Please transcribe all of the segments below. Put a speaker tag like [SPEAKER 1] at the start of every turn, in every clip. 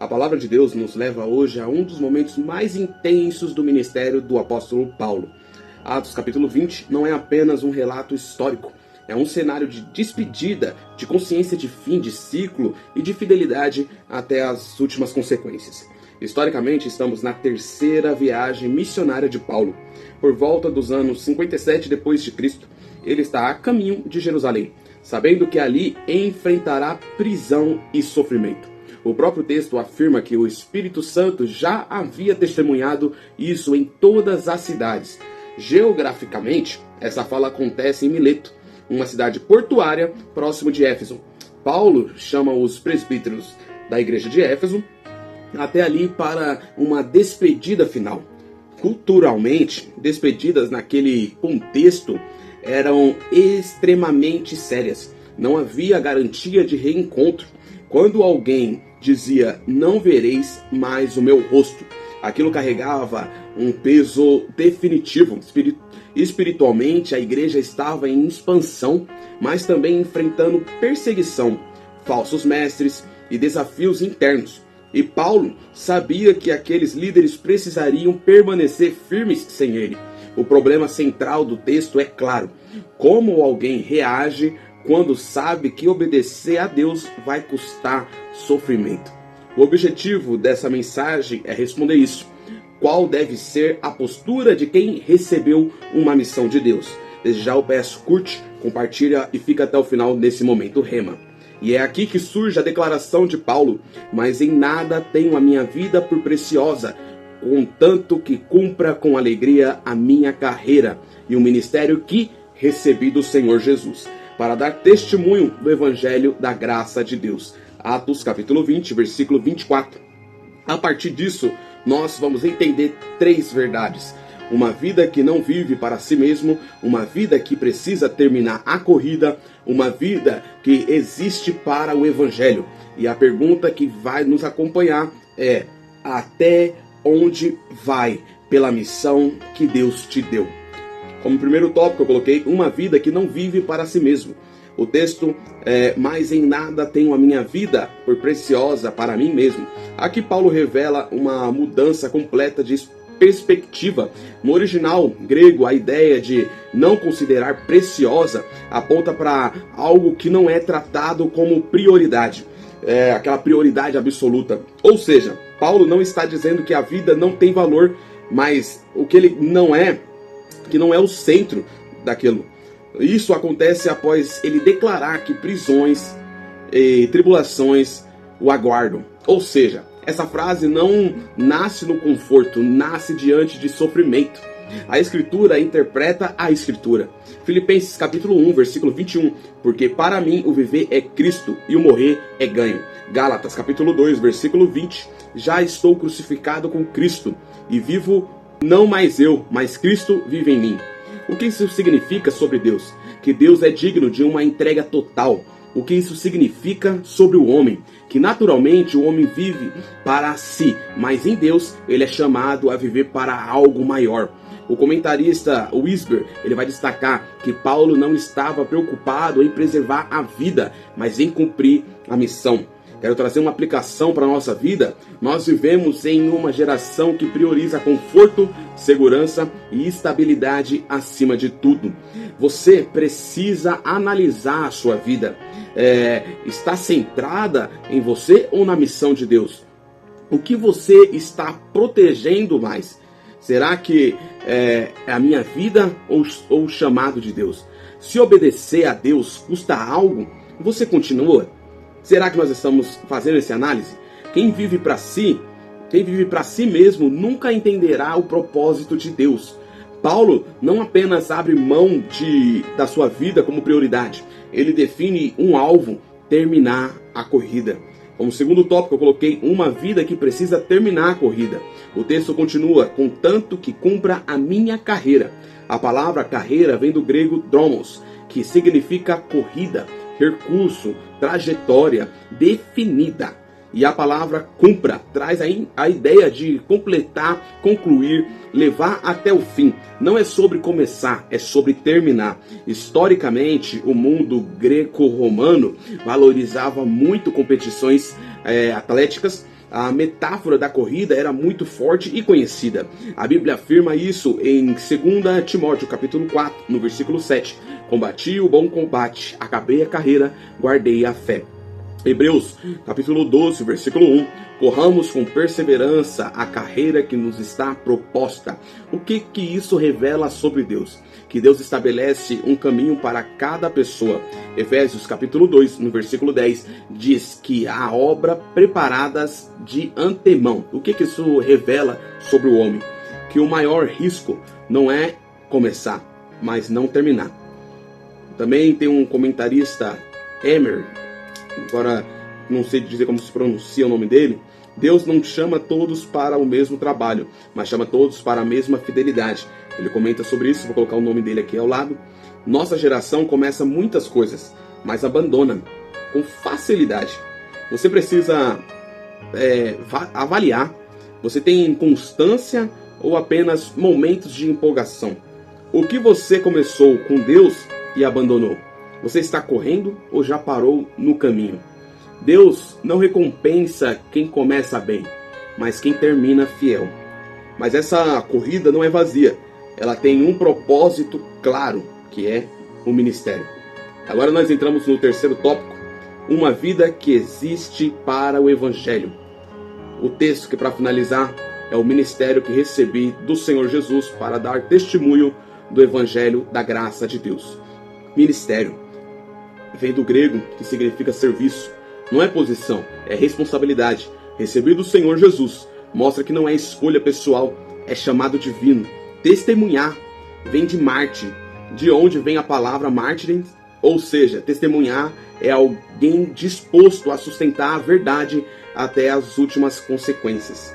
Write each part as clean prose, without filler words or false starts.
[SPEAKER 1] A palavra de Deus nos leva hoje a um dos momentos mais intensos do ministério do apóstolo Paulo. Atos capítulo 20 não é apenas um relato histórico, é um cenário de despedida, de consciência de fim de ciclo e de fidelidade até as últimas consequências. Historicamente, estamos na terceira viagem missionária de Paulo. Por volta dos anos 57 d.C., ele está a caminho de Jerusalém, sabendo que ali enfrentará prisão e sofrimento. O próprio texto afirma que o Espírito Santo já havia testemunhado isso em todas as cidades. Geograficamente, essa fala acontece em Mileto, uma cidade portuária próximo de Éfeso. Paulo chama os presbíteros da igreja de Éfeso até ali para uma despedida final. Culturalmente, despedidas naquele contexto eram extremamente sérias. Não havia garantia de reencontro. Quando alguém dizia, não vereis mais o meu rosto, aquilo carregava um peso definitivo. Espiritualmente, a igreja estava em expansão, mas também enfrentando perseguição, falsos mestres e desafios internos. E Paulo sabia que aqueles líderes precisariam permanecer firmes sem ele. O problema central do texto é claro: como alguém reage quando sabe que obedecer a Deus vai custar sofrimento. O objetivo dessa mensagem é responder isso. Qual deve ser a postura de quem recebeu uma missão de Deus? Desde já eu peço, curte, compartilha e fica até o final nesse momento rema. E é aqui que surge a declaração de Paulo: mas em nada tenho a minha vida por preciosa, contanto que cumpra com alegria a minha carreira e o ministério que recebi do Senhor Jesus, para dar testemunho do Evangelho da graça de Deus. Atos capítulo 20, versículo 24. A partir disso, nós vamos entender três verdades. Uma vida que não vive para si mesmo, uma vida que precisa terminar a corrida, uma vida que existe para o Evangelho. E a pergunta que vai nos acompanhar é: até onde vai pela missão que Deus te deu? Como primeiro tópico eu coloquei uma vida que não vive para si mesmo. O texto é: mas em nada tenho a minha vida por preciosa para mim mesmo. Aqui Paulo revela uma mudança completa de perspectiva. No original grego, a ideia de não considerar preciosa aponta para algo que não é tratado como prioridade. Aquela prioridade absoluta. Ou seja, Paulo não está dizendo que a vida não tem valor, mas o que ele não é, que não é o centro daquilo. Isso acontece após ele declarar que prisões e tribulações o aguardam. Ou seja, essa frase não nasce no conforto, nasce diante de sofrimento. A Escritura interpreta a Escritura. Filipenses capítulo 1, versículo 21. Porque para mim o viver é Cristo e o morrer é ganho. Gálatas capítulo 2, versículo 20. Já estou crucificado com Cristo e vivo não mais eu, mas Cristo vive em mim. O que isso significa sobre Deus? Que Deus é digno de uma entrega total. O que isso significa sobre o homem? Que naturalmente o homem vive para si, mas em Deus ele é chamado a viver para algo maior. O comentarista Wisber, ele vai destacar que Paulo não estava preocupado em preservar a vida, mas em cumprir a missão. Quero trazer uma aplicação para a nossa vida. Nós vivemos em uma geração que prioriza conforto, segurança e estabilidade acima de tudo. Você precisa analisar a sua vida. Está centrada em você ou na missão de Deus? O que você está protegendo mais? Será que é a minha vida ou o chamado de Deus? Se obedecer a Deus custa algo, você continua? Será que nós estamos fazendo essa análise? Quem vive para si mesmo nunca entenderá o propósito de Deus. Paulo não apenas abre mão da sua vida como prioridade, ele define um alvo: terminar a corrida. Como segundo tópico eu coloquei uma vida que precisa terminar a corrida. O texto continua: contanto que cumpra a minha carreira. A palavra carreira vem do grego dromos, que significa corrida, percurso, trajetória definida. E a palavra cumpra traz a ideia de completar, concluir, levar até o fim. Não é sobre começar, é sobre terminar. Historicamente, o mundo greco-romano valorizava muito competições atléticas A metáfora da corrida era muito forte e conhecida. A Bíblia afirma isso em 2 Timóteo, capítulo 4, no versículo 7. Combati o bom combate, acabei a carreira, guardei a fé. Hebreus, capítulo 12, versículo 1. Corramos com perseverança a carreira que nos está proposta. O que isso revela sobre Deus? Que Deus estabelece um caminho para cada pessoa. Efésios, capítulo 2, no versículo 10, diz que há obra preparadas de antemão. O que isso revela sobre o homem? Que o maior risco não é começar, mas não terminar. Também tem um comentarista, Emer, agora não sei dizer como se pronuncia o nome dele. Deus não chama todos para o mesmo trabalho, mas chama todos para a mesma fidelidade. Ele comenta sobre isso, vou colocar o nome dele aqui ao lado. Nossa geração começa muitas coisas, mas abandona com facilidade. Você precisa avaliar. Você tem constância ou apenas momentos de empolgação? O que você começou com Deus e abandonou? Você está correndo ou já parou no caminho? Deus não recompensa quem começa bem, mas quem termina fiel. Mas essa corrida não é vazia. Ela tem um propósito claro, que é o ministério. Agora nós entramos no terceiro tópico, uma vida que existe para o Evangelho. O texto que, para finalizar, é o ministério que recebi do Senhor Jesus para dar testemunho do Evangelho da graça de Deus. Ministério vem do grego, que significa serviço. Não é posição, é responsabilidade. Receber do Senhor Jesus mostra que não é escolha pessoal, é chamado divino. Testemunhar vem de mártir, de onde vem a palavra mártir, ou seja, testemunhar é alguém disposto a sustentar a verdade até as últimas consequências.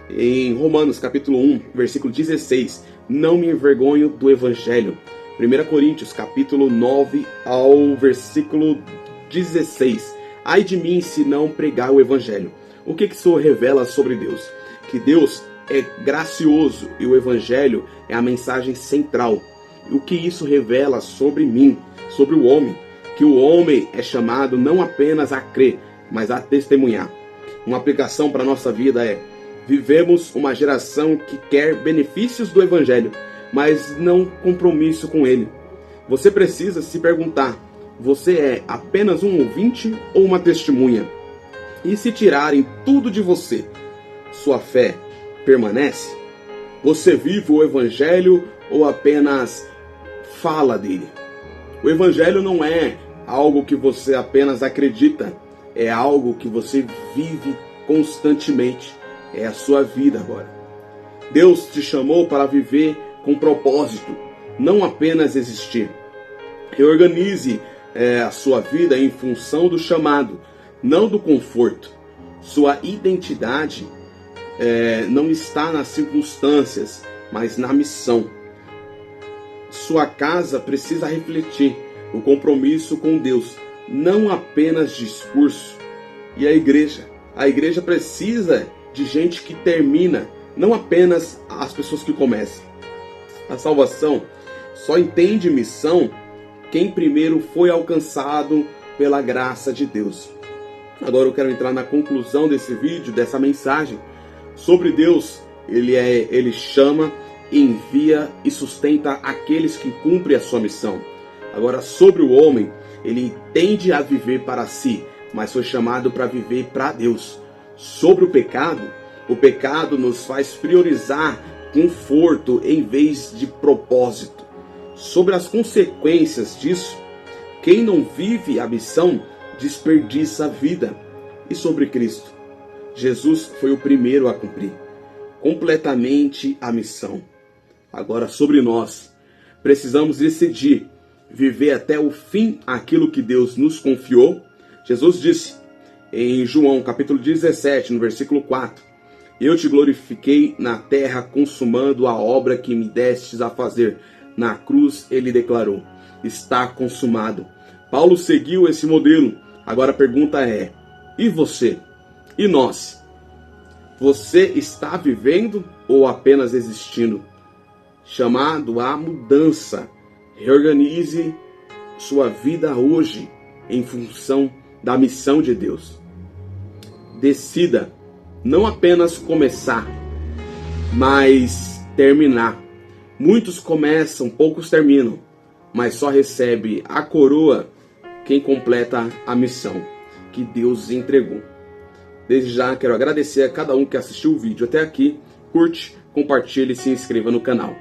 [SPEAKER 1] Em Romanos capítulo 1, versículo 16, não me envergonho do Evangelho. 1 Coríntios capítulo 9 ao versículo 16. Ai de mim se não pregar o Evangelho. O que isso revela sobre Deus? Que Deus é gracioso e o Evangelho é a mensagem central. O que isso revela sobre mim, sobre o homem? Que o homem é chamado não apenas a crer, mas a testemunhar. Uma aplicação para a nossa vida é: vivemos uma geração que quer benefícios do Evangelho, mas não compromisso com ele. Você precisa se perguntar: você é apenas um ouvinte ou uma testemunha? E se tirarem tudo de você, sua fé permanece? Você vive o Evangelho ou apenas fala dele? O Evangelho não é algo que você apenas acredita, é algo que você vive constantemente. É a sua vida agora. Deus te chamou para viver com propósito, não apenas existir. Reorganize a sua vida em função do chamado, não do conforto. Sua identidade não está nas circunstâncias, mas na missão. Sua casa precisa refletir o compromisso com Deus, não apenas discurso. E a igreja precisa de gente que termina, não apenas as pessoas que começam. A salvação só entende missão quem primeiro foi alcançado pela graça de Deus. Agora eu quero entrar na conclusão desse vídeo, dessa mensagem. Sobre Deus, Ele chama, envia e sustenta aqueles que cumprem a sua missão. Agora, sobre o homem, ele tende a viver para si, mas foi chamado para viver para Deus. Sobre o pecado nos faz priorizar conforto em vez de propósito. Sobre as consequências disso, quem não vive a missão desperdiça a vida. E sobre Cristo, Jesus foi o primeiro a cumprir completamente a missão. Agora, sobre nós, precisamos decidir viver até o fim aquilo que Deus nos confiou. Jesus disse em João capítulo 17, no versículo 4, eu te glorifiquei na terra, consumando a obra que me destes a fazer. Na cruz ele declarou, está consumado. Paulo seguiu esse modelo. Agora a pergunta é, e você? E nós? Você está vivendo ou apenas existindo? Chamado à mudança. Reorganize sua vida hoje em função da missão de Deus. Decida não apenas começar, mas terminar. Muitos começam, poucos terminam, mas só recebe a coroa quem completa a missão que Deus entregou. Desde já quero agradecer a cada um que assistiu o vídeo até aqui. Curte, compartilhe e se inscreva no canal.